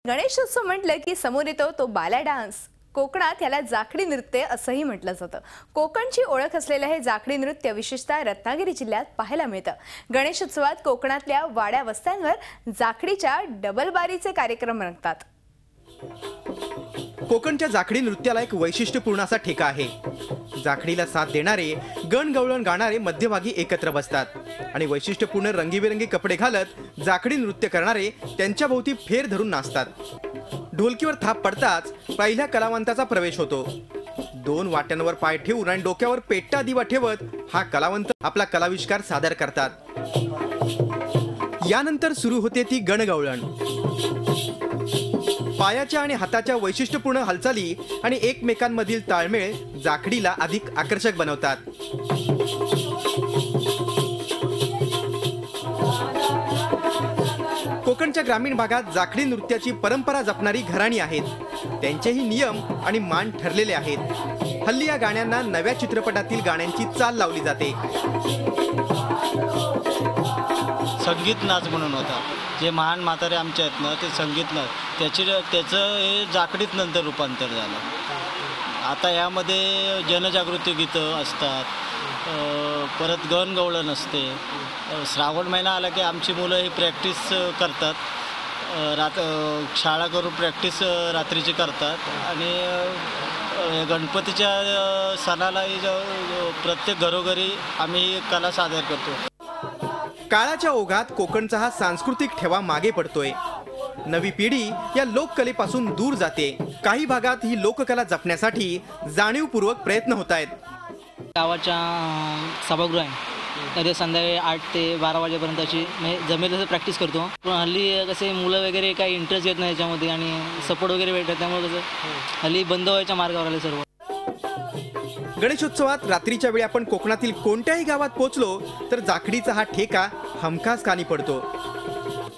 गणेशोत्सव म्हटलं की समोर येतो तो बाल्या डान्स। कोकणात याला जाखडी नृत्य असंही म्हटलं जातं। कोकणची ओळख असलेलं हे जाखडी नृत्य विशेषतः रत्नागिरी जिल्ह्यात पाहायला मिळतं। गणेशोत्सवात कोकणातल्या वाड्या वस्त्यांवर जाखडीच्या डबलबारीचे कार्यक्रम रंगतात। कोकणच्या जाखडी नृत्याला एक वैशिष्ट्यपूर्ण असा ठेका आहे। जाखडीला साथ देणारे गणगवळण गाणारे मध्यभागी एकत्र बसतात आणि वैशिष्ट्यपूर्ण रंगीबेरंगी कपडे घालत जाखडी नृत्य करणारे त्यांच्या भोवती फेर धरून नाचतात। ढोलकीवर थाप पडताच पहिल्या कलावंताचा प्रवेश होतो। दोन वाट्यांवर पाय ठेवून आणि डोक्यावर पेट्टा दिवा ठेवत हा कलावंत आपला कलाविष्कार सादर करतात। यानंतर सुरू होते ती गणगवळण। पायाच्या आणि हाताच्या वैशिष्ट्यपूर्ण हालचाली आणि एकमेकांमधील ताळमेळ जाखडीला अधिक आकर्षक बनवतात। कोकणच्या ग्रामीण भागात जाखडी नृत्याची परंपरा जपणारी घराणी आहेत। त्यांचेही नियम आणि मान ठरलेले आहेत। हल्ली या गाण्यांना नव्या चित्रपटातील गाण्यांची चाल लावली जाते। संगीत नाच म्हणून होता, जे महान म्हातारे आमचे आहेत ना, ते संगीत नाच त्याचं हे जाखडीत नंतर रूपांतर झालं। आता यामध्ये जनजागृती गीतं असतात, परत गणगवळण असते। श्रावण महिना आला की आमची मुलं ही प्रॅक्टिस करतात, शाळा करून प्रॅक्टिस रात्रीची करतात आणि गणपतीच्या सणालाही प्रत्येक घरोघरी आम्ही कला सादर करतो। काळाच्या ओघात कोकणचा हा सांस्कृतिक ठेवा मागे पडतोय। नवी पिढी या लोककलेपासून दूर जाते। काही भागात ही लोककला जपण्यासाठी जाणीवपूर्वक प्रयत्न होत आहेत। गावाच्या सभागृह आहे, तर संध्याकाळी 8 ते 12 वाजेपर्यंत अशी जमेल तसं प्रॅक्टिस करतो। पण हल्ली कसे मुलं वगैरे काही इंटरेस्ट घेत नाही याच्यामध्ये आणि सपोर्ट वगैरे भेटत, त्यामुळे कसं हल्ली बंद व्हायच्या मार्गावर आले सर्व। गणेशोत्सवात रात्रीच्या वेळी आपण कोकणातील कोणत्याही गावात पोहोचलो तर जाखडीचा हा ठेका हमखास कानी पडतो।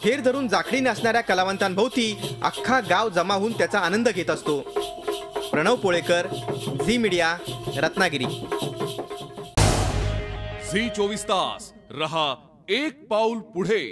फेर धरून जाखडी नाचणाऱ्या कलावंतांभोवती अख्खा गाव जमा होऊन त्याचा आनंद घेत असतो। प्रणव पोळेकर, झी मीडिया, रत्नागिरी। झी 24 तास रहा एक पाऊल पुढे।